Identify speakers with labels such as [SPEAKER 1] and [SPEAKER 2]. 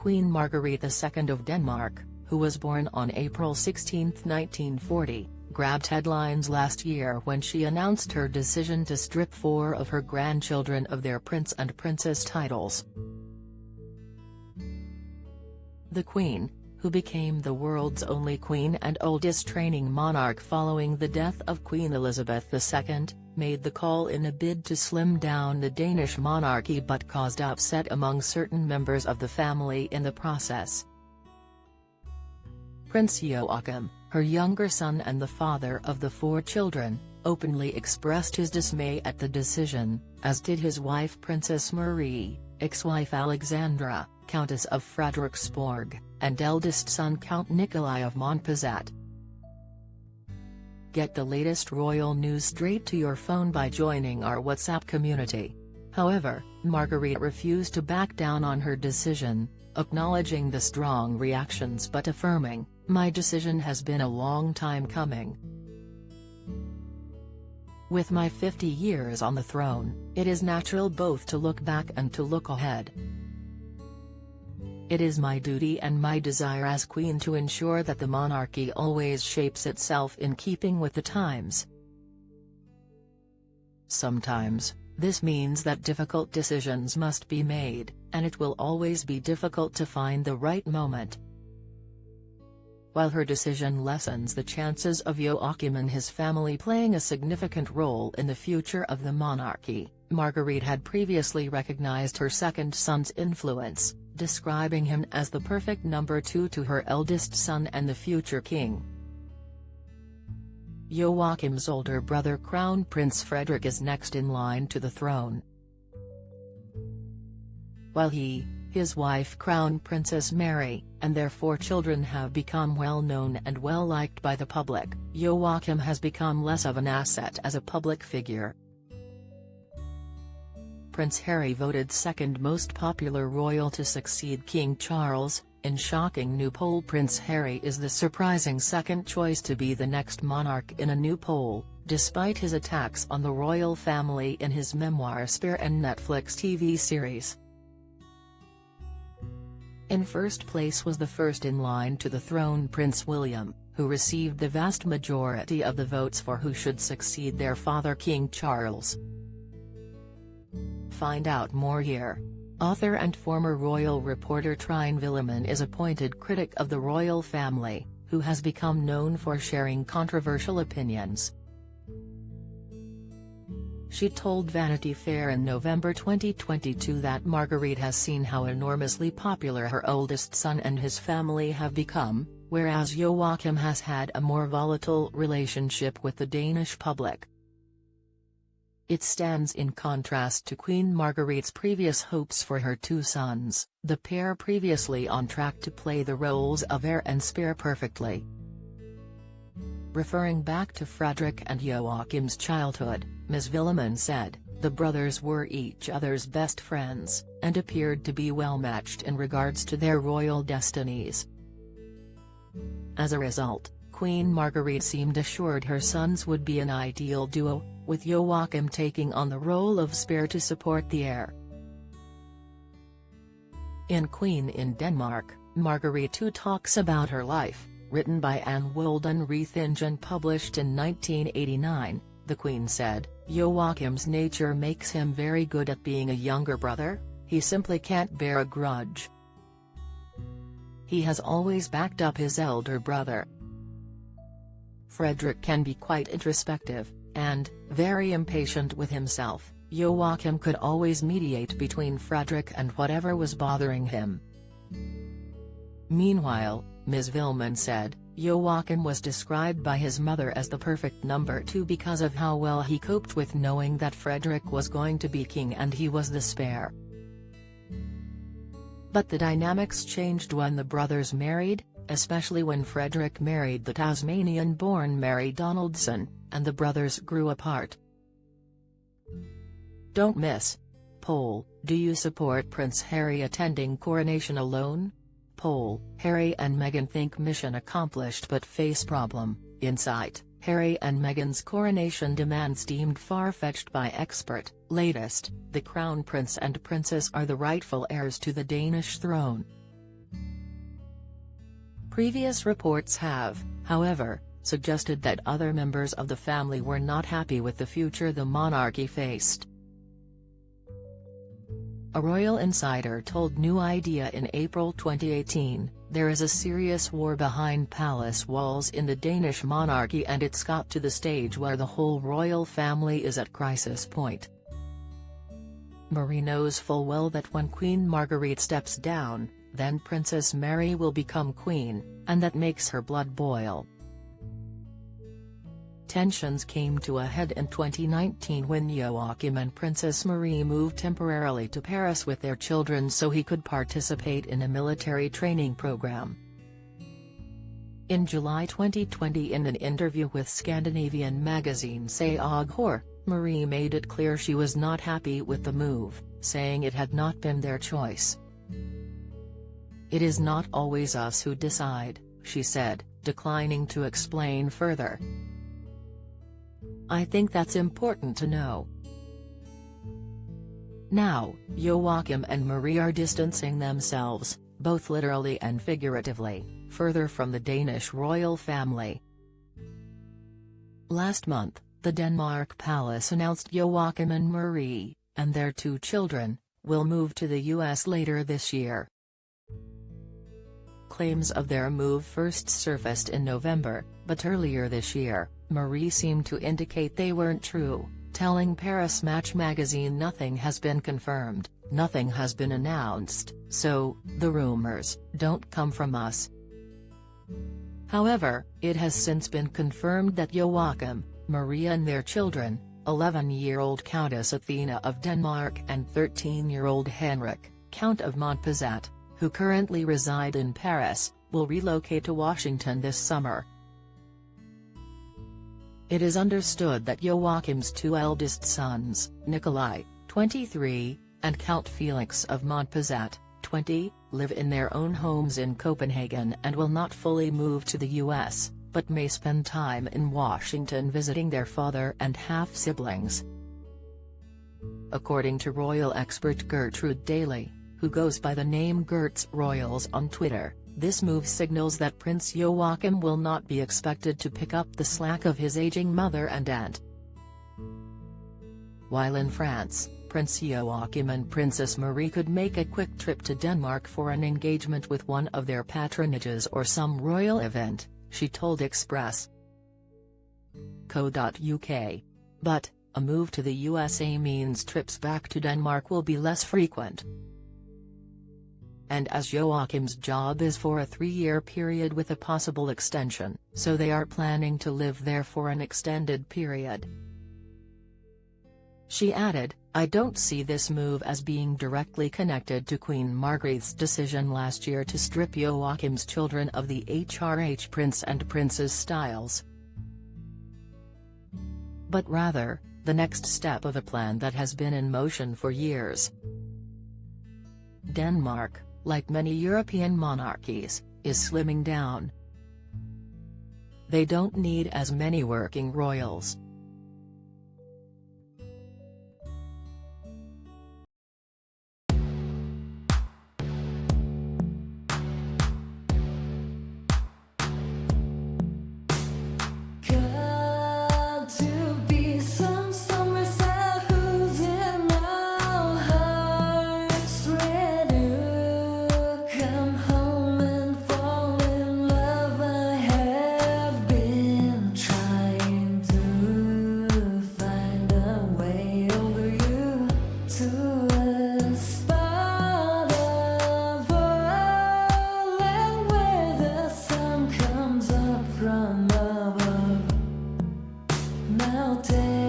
[SPEAKER 1] Queen Margrethe II of Denmark, who was born on April 16, 1940, grabbed headlines last year when she announced her decision to strip 4 of her grandchildren of their prince and princess titles. The Queen, who became the world's only queen and oldest reigning monarch following the death of Queen Elizabeth II, made the call in a bid to slim down the Danish monarchy but caused upset among certain members of the family in the process. Prince Joachim, her younger son and the father of the 4 children, openly expressed his dismay at the decision, as did his wife Princess Marie, ex-wife Alexandra, Countess of Frederiksborg, and eldest son Count Nikolai of Montpezat. Get the latest royal news straight to your phone by joining our WhatsApp community. However, Margrethe refused to back down on her decision, acknowledging the strong reactions but affirming, "My decision has been a long time coming. With my 50 years on the throne, it is natural both to look back and to look ahead. It is my duty and my desire as Queen to ensure that the monarchy always shapes itself in keeping with the times. Sometimes, this means that difficult decisions must be made, and it will always be difficult to find the right moment." While her decision lessens the chances of Joachim and his family playing a significant role in the future of the monarchy, Margrethe had previously recognized her second son's influence, describing him as the perfect number 2 to her eldest son and the future king. Joachim's older brother Crown Prince Frederik is next in line to the throne. While he, his wife Crown Princess Mary, and their 4 children have become well known and well liked by the public, Joachim has become less of an asset as a public figure. Prince Harry voted second most popular royal to succeed King Charles. In shocking new poll, Prince Harry is the surprising second choice to be the next monarch in a new poll, despite his attacks on the royal family in his memoir Spare and Netflix TV series. In first place was the first in line to the throne Prince William, who received the vast majority of the votes for who should succeed their father King Charles. Find out more here. Author and former royal reporter Trine Villemin is appointed critic of the royal family, who has become known for sharing controversial opinions. She told Vanity Fair in November 2022 that Margrethe has seen how enormously popular her oldest son and his family have become, whereas Joachim has had a more volatile relationship with the Danish public. It stands in contrast to Queen Margrethe's previous hopes for her 2 sons, the pair previously on track to play the roles of heir and spare perfectly. Referring back to Frederik and Joachim's childhood, Ms. Villemin said, "The brothers were each other's best friends, and appeared to be well matched in regards to their royal destinies. As a result, Queen Margrethe seemed assured her sons would be an ideal duo, with Joachim taking on the role of spare to support the heir." In Queen in Denmark, Margrethe too talks about her life, written by Anne Wolden Reithinge and published in 1989, the Queen said, "Joachim's nature makes him very good at being a younger brother, he simply can't bear a grudge. He has always backed up his elder brother. Frederik can be quite introspective, and, very impatient with himself. Joachim could always mediate between Frederik and whatever was bothering him." Meanwhile, Ms. Villemin said, Joachim was described by his mother as the perfect number 2 because of how well he coped with knowing that Frederik was going to be king and he was the spare. But the dynamics changed when the brothers married, especially when Frederik married the Tasmanian-born Mary Donaldson, and the brothers grew apart. Don't miss. Poll: do you support Prince Harry attending coronation alone? Poll: Harry and Meghan think mission accomplished but face problem. Insight: Harry and Meghan's coronation demands deemed far-fetched by expert. Latest: the Crown Prince and Princess are the rightful heirs to the Danish throne. Previous reports have, however, suggested that other members of the family were not happy with the future the monarchy faced. A royal insider told New Idea in April 2018, "There is a serious war behind palace walls in the Danish monarchy, and it's got to the stage where the whole royal family is at crisis point." Marie knows full well that when Queen Margrethe steps down, then Princess Mary will become queen, and that makes her blood boil. Tensions came to a head in 2019 when Joachim and Princess Marie moved temporarily to Paris with their children so he could participate in a military training program. In July 2020, in an interview with Scandinavian magazine Say Og Hor, Marie made it clear she was not happy with the move, saying it had not been their choice. "It is not always us who decide," she said, declining to explain further. "I think that's important to know." Now, Joachim and Marie are distancing themselves, both literally and figuratively, further from the Danish royal family. Last month, the Denmark Palace announced Joachim and Marie, and their 2 children, will move to the US later this year. Claims of their move first surfaced in November, but earlier this year, Marie seemed to indicate they weren't true, telling Paris Match magazine, "Nothing has been confirmed, nothing has been announced, so, the rumors don't come from us." However, it has since been confirmed that Joachim, Marie and their children, 11-year-old Countess Athena of Denmark and 13-year-old Henrik, Count of Montpezat, who currently reside in Paris, will relocate to Washington this summer. It is understood that Joachim's 2 eldest sons, Nikolai, 23, and Count Felix of Montpezat, 20, live in their own homes in Copenhagen and will not fully move to the US, but may spend time in Washington visiting their father and half-siblings. According to royal expert Gertrude Daly, who goes by the name Gert's Royals on Twitter, this move signals that Prince Joachim will not be expected to pick up the slack of his aging mother and aunt. While in France, Prince Joachim and Princess Marie could make a quick trip to Denmark for an engagement with one of their patronages or some royal event, she told Express.co.uk. But, a move to the USA means trips back to Denmark will be less frequent. And as Joachim's job is for a 3-year period with a possible extension, so they are planning to live there for an extended period. She added, "I don't see this move as being directly connected to Queen Margrethe's decision last year to strip Joachim's children of the HRH Prince and Princess styles, but rather, the next step of a plan that has been in motion for years." Denmark, like many European monarchies, is slimming down. They don't need as many working royals.
[SPEAKER 2] Now take